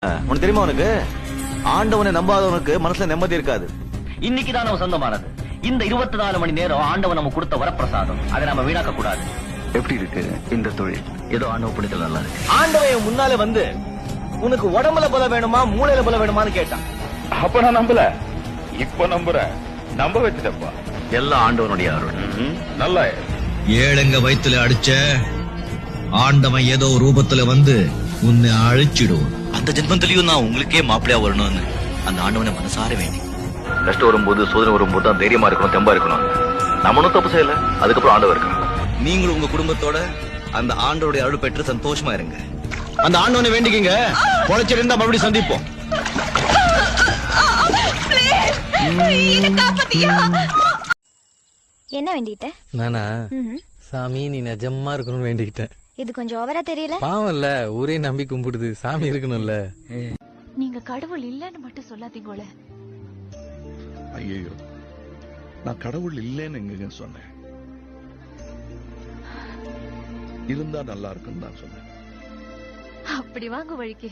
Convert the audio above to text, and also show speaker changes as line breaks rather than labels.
உனக்கு தெரியுமா, உனக்கு ஆண்டவனை நம்பாதவனுக்கு மனசுல நிம்மதி இருக்காது.
இன்னைக்குதான் நம்ம சொந்தமானது. இந்த 24 மணி நேரம் ஆண்டவன் நம்ம கொடுத்த வரப்பிரசாதம். அதை நம்ம வீணாக்க கூடாது.
எப்படி இருக்கு இந்த தொழில்?
ஏதோ ஆண்டவ புண்ணியத்துல நல்லா இருக்கு.
ஆண்டவன் முன்னாலே வந்து உனக்கு உடம்புல பலம் வேணுமா மூளையில பலம் வேணுமான்னு கேட்டான்.
அப்ப நான் நம்பல, இப்ப நம்புறேன். நம்ப வச்சுட்டப்பா.
எல்லாம் ஆண்டவனுடைய அருள்.
நல்லா
ஏழங்க வயித்துல அடிச்ச ஆண்டவன் ஏதோ ரூபத்துல வந்து உன்னை அழிச்சிடுவோம்.
அந்த ஜென்மத்திலயும் நான் உங்களுக்கே மாப்பிளையா வரணும்னு அந்த ஆண்டவனை மனசார வேண்டி. கஷ்டம் வரும்போது சோதனை வரும்போது தான் தைரியமா இருக்கணும், தெம்பா இருக்கணும். நம்ம ஒன்னும் தப்பு செய்யல, அதுக்கப்புறம் ஆண்டவர் இருக்கணும்.
நீங்களும் உங்க குடும்பத்தோட அந்த ஆண்டவருடைய அருள் பெற்று சந்தோஷமா இருங்க.
அந்த ஆண்டவனை வேண்டிக்கிங்க. பொழைச்சிருந்தா மறுபடியும் சந்திப்போம்.
என்ன வேண்டிட்ட?
நானா சாமி நீ நிஜமா இருக்கணும்னு வேண்டிக்கிட்டேன்.
இது கொஞ்சம் ஓவரா தெரியல?
பாவம் இல்ல, ஊரே நம்பி கும்பிடுது, சாமி இருக்கணும்ல.
நீங்க கடவுள் இல்லன்னு மட்டும் சொல்லாதீங்கள.
ஐயோ, நான் கடவுள் இல்லைன்னு எங்க சொன்னேன்? இருந்தா நல்லா இருக்குன்னு தான் சொன்னேன்.
அப்படி வாங்க வழிக்கு.